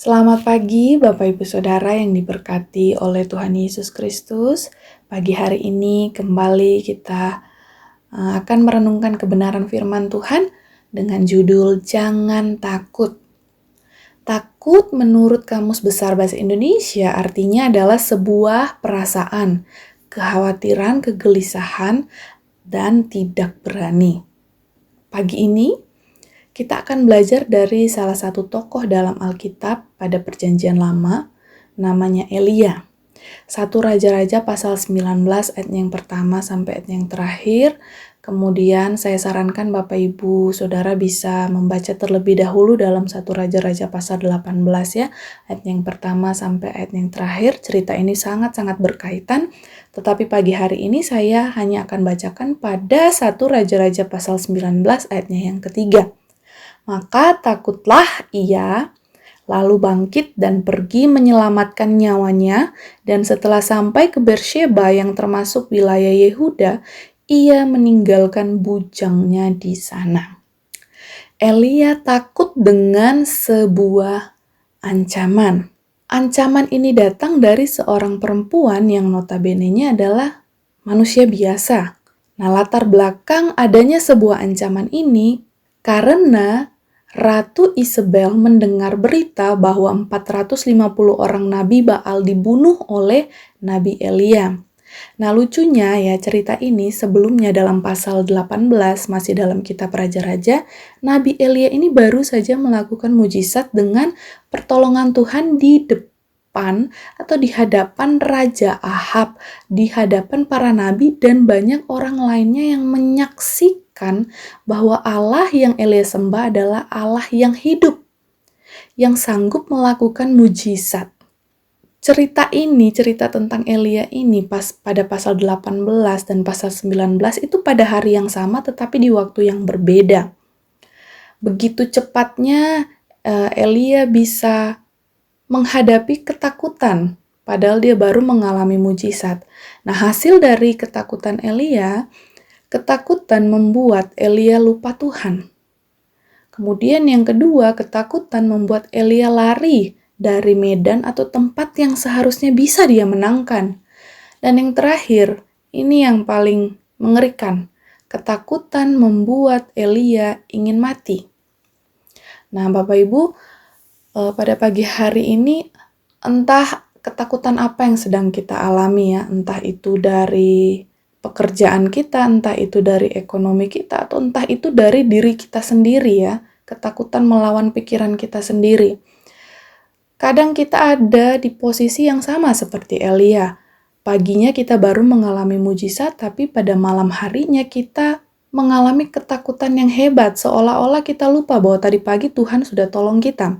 Selamat pagi Bapak Ibu Saudara yang diberkati oleh Tuhan Yesus Kristus. Pagi hari ini kembali kita akan merenungkan kebenaran firman Tuhan dengan judul Jangan Takut. Takut menurut Kamus Besar Bahasa Indonesia artinya adalah sebuah perasaan, kekhawatiran, kegelisahan, dan tidak berani. Pagi ini kita akan belajar dari salah satu tokoh dalam Alkitab pada Perjanjian Lama, namanya Elia. 1 Raja-Raja pasal 19 ayat yang pertama sampai ayat yang terakhir. Kemudian saya sarankan Bapak Ibu Saudara bisa membaca terlebih dahulu dalam 1 Raja-Raja pasal 18 ya. Ayat yang pertama sampai ayat yang terakhir. Cerita ini sangat-sangat berkaitan. Tetapi pagi hari ini saya hanya akan bacakan pada 1 Raja-Raja pasal 19 ayatnya yang ketiga. Maka takutlah ia, lalu bangkit dan pergi menyelamatkan nyawanya, dan setelah sampai ke Beersheba yang termasuk wilayah Yehuda, ia meninggalkan bujangnya di sana. Elia takut dengan sebuah ancaman. Ancaman ini datang dari seorang perempuan yang notabene-nya adalah manusia biasa. Nah, latar belakang adanya sebuah ancaman ini karena Ratu Isabel mendengar berita bahwa 450 orang Nabi Baal dibunuh oleh Nabi Elia. Nah, lucunya ya cerita ini sebelumnya dalam pasal 18 masih dalam kitab Raja-Raja, Nabi Elia ini baru saja melakukan mujizat dengan pertolongan Tuhan di depan atau di hadapan Raja Ahab, di hadapan para nabi dan banyak orang lainnya yang menyaksikan bahwa Allah yang Elia sembah adalah Allah yang hidup, yang sanggup melakukan mujizat. Cerita tentang Elia ini pada pasal 18 dan pasal 19 itu pada hari yang sama tetapi di waktu yang berbeda. Begitu cepatnya Elia bisa menghadapi ketakutan, padahal dia baru mengalami mujizat. Nah, hasil dari ketakutan Elia, ketakutan membuat Elia lupa Tuhan. Kemudian yang kedua, ketakutan membuat Elia lari dari medan atau tempat yang seharusnya bisa dia menangkan. Dan yang terakhir, ini yang paling mengerikan. Ketakutan membuat Elia ingin mati. Nah, Bapak Ibu, pada pagi hari ini entah ketakutan apa yang sedang kita alami ya, entah itu dari pekerjaan kita, entah itu dari ekonomi kita, atau entah itu dari diri kita sendiri ya, ketakutan melawan pikiran kita sendiri. Kadang kita ada di posisi yang sama seperti Elia. Paginya kita baru mengalami mujizat, tapi pada malam harinya kita mengalami ketakutan yang hebat, seolah-olah kita lupa bahwa tadi pagi Tuhan sudah tolong kita.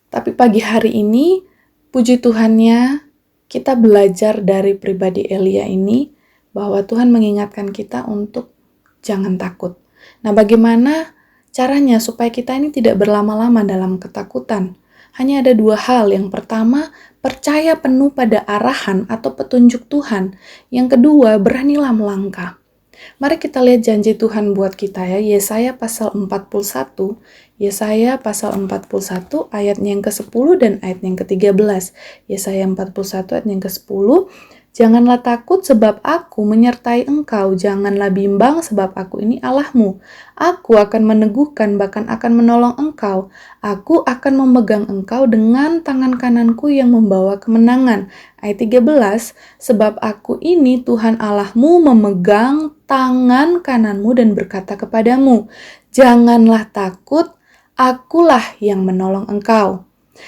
Tapi pagi hari ini, puji Tuhannya, kita belajar dari pribadi Elia ini, bahwa Tuhan mengingatkan kita untuk jangan takut. Nah, bagaimana caranya supaya kita ini tidak berlama-lama dalam ketakutan? Hanya ada dua hal. Yang pertama, percaya penuh pada arahan atau petunjuk Tuhan. Yang kedua, beranilah melangkah. Mari kita lihat janji Tuhan buat kita ya. Yesaya pasal 41. Yesaya pasal 41 ayatnya yang ke-10 dan ayat yang ke-13. Yesaya 41 ayat yang ke-10. Janganlah takut sebab aku menyertai engkau, janganlah bimbang sebab aku ini Allahmu. Aku akan meneguhkan bahkan akan menolong engkau. Aku akan memegang engkau dengan tangan kananku yang membawa kemenangan. Ayat 13, sebab aku ini Tuhan Allahmu memegang tangan kananmu dan berkata kepadamu, janganlah takut, akulah yang menolong engkau.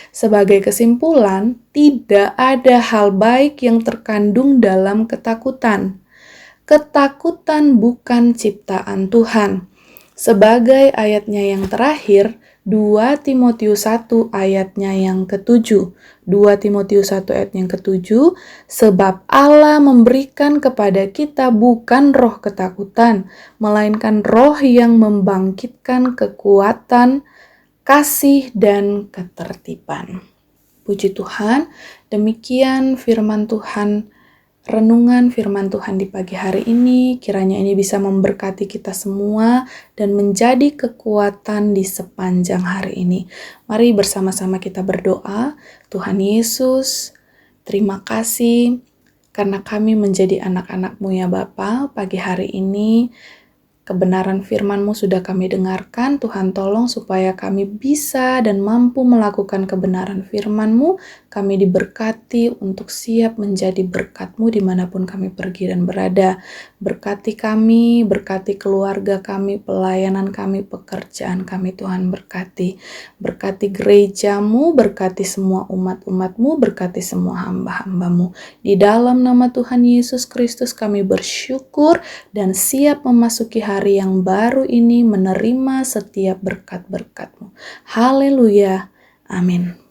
Sebagai kesimpulan, tidak ada hal baik yang terkandung dalam ketakutan. Ketakutan bukan ciptaan Tuhan. Sebagai ayatnya yang terakhir, 2 Timotius 1 ayatnya yang ke-7. 2 Timotius 1 ayat yang ke-7, sebab Allah memberikan kepada kita bukan roh ketakutan, melainkan roh yang membangkitkan kekuatan, kasih, dan ketertiban. Puji Tuhan, demikian firman Tuhan renungan firman Tuhan di pagi hari ini. Kiranya ini bisa memberkati kita semua dan menjadi kekuatan di sepanjang hari ini. Mari bersama-sama kita berdoa. Tuhan Yesus, terima kasih karena kami menjadi anak-anak-Mu ya Bapa. Pagi hari ini kebenaran firman-Mu sudah kami dengarkan. Tuhan tolong supaya kami bisa dan mampu melakukan kebenaran firman-Mu. Kami diberkati untuk siap menjadi berkat-Mu dimanapun kami pergi dan berada. Berkati kami, berkati keluarga kami, pelayanan kami, pekerjaan kami. Tuhan berkati. Berkati gereja-Mu, berkati semua umat-umat-Mu, berkati semua hamba-hamba-Mu. Di dalam nama Tuhan Yesus Kristus kami bersyukur dan siap memasuki hari yang baru ini menerima setiap berkat-berkat-Mu. Haleluya. Amin.